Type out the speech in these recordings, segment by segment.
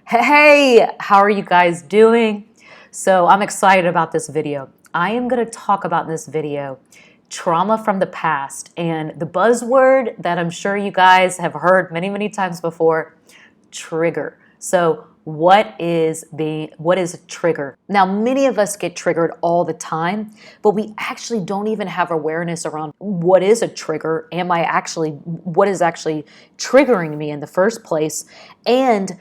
Hey, how are you guys doing? So I'm excited about this video. I am going to talk about in this video trauma from the past, and the buzzword that I'm sure you guys have heard many times before, trigger. So what is a trigger? Now, many of us get triggered all the time, but we actually don't even have awareness around what is a trigger. What is actually triggering me in the first place? And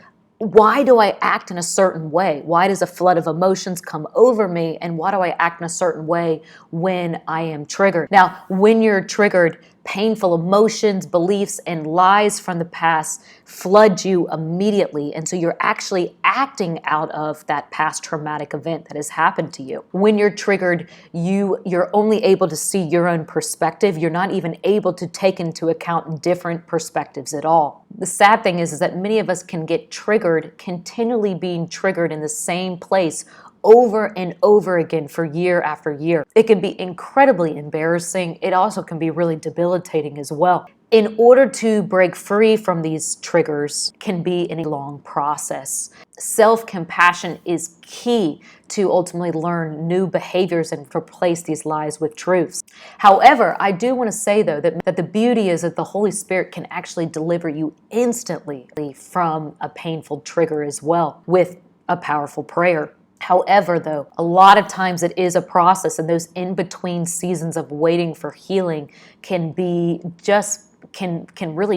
why do I act in a certain way? Why does a flood of emotions come over me? And why do I act in a certain way when I am triggered? Now, when you're triggered, painful emotions, beliefs, and lies from the past flood you immediately. And so you're actually acting out of that past traumatic event that has happened to you. When you're triggered, you're only able to see your own perspective. You're not even able to take into account different perspectives at all. The sad thing is that many of us can get triggered, continually being triggered in the same place over and over again for year after year. It can be incredibly embarrassing. It also can be really debilitating as well. In order to break free from these triggers can be a long process. Self-compassion is key to ultimately learn new behaviors and replace these lies with truths. However, I do want to say though that the beauty is that the Holy Spirit can actually deliver you instantly from a painful trigger as well with a powerful prayer. However, though, a lot of times it is a process, and those in-between seasons of waiting for healing can really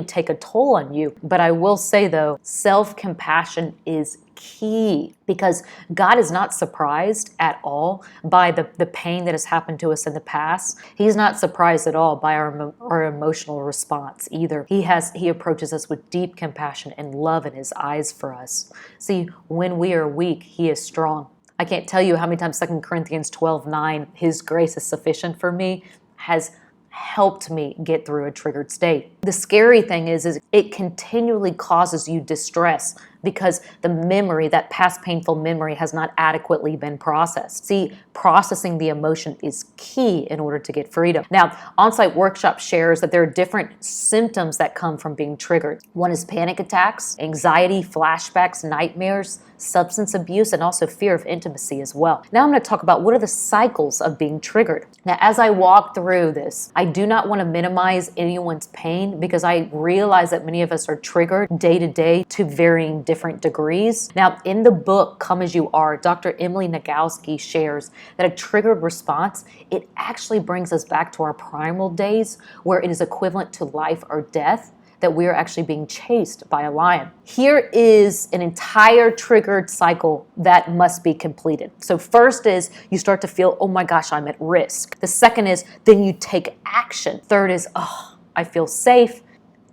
take a toll on you. But I will say, though, self-compassion is key, because God is not surprised at all by the pain that has happened to us in the past. He's not surprised at all by our emotional response either. He approaches us with deep compassion and love in his eyes for us. See, when we are weak, he is strong. I can't tell you how many times 2 Corinthians 12:9, his grace is sufficient for me, has helped me get through a triggered state. The scary thing is it continually causes you distress because the memory, that past painful memory, has not adequately been processed. See, processing the emotion is key in order to get freedom. Now, On-Site Workshop shares that there are different symptoms that come from being triggered. One is panic attacks, anxiety, flashbacks, nightmares, substance abuse, and also fear of intimacy as well. Now I'm going to talk about what are the cycles of being triggered. Now, as I walk through this, I do not want to minimize anyone's pain, because I realize that many of us are triggered day to day to varying different degrees. Now, in the book, Come As You Are, Dr. Emily Nagoski shares that a triggered response, it actually brings us back to our primal days, where it is equivalent to life or death, that we are actually being chased by a lion. Here is an entire triggered cycle that must be completed. So first is you start to feel, oh my gosh, I'm at risk. The second is then you take action. Third is, oh, I feel safe.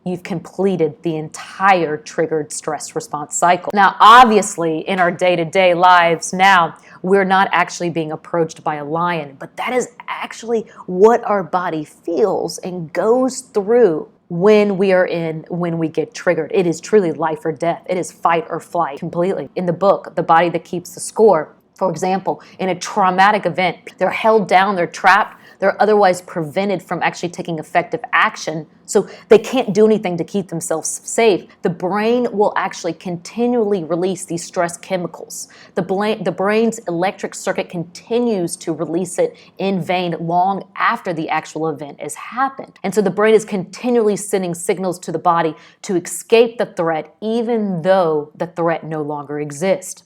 You've completed the entire triggered stress response cycle. Now, obviously, in our day-to-day lives now, we're not actually being approached by a lion, but that is actually what our body feels and goes through when we get triggered. It is truly life or death. It is fight or flight completely. In the book, The Body That Keeps the Score, for example, in a traumatic event, they're held down, they're trapped, they're otherwise prevented from actually taking effective action, so they can't do anything to keep themselves safe. The brain will actually continually release these stress chemicals. The brain's electric circuit continues to release it in vain long after the actual event has happened. And so the brain is continually sending signals to the body to escape the threat, even though the threat no longer exists.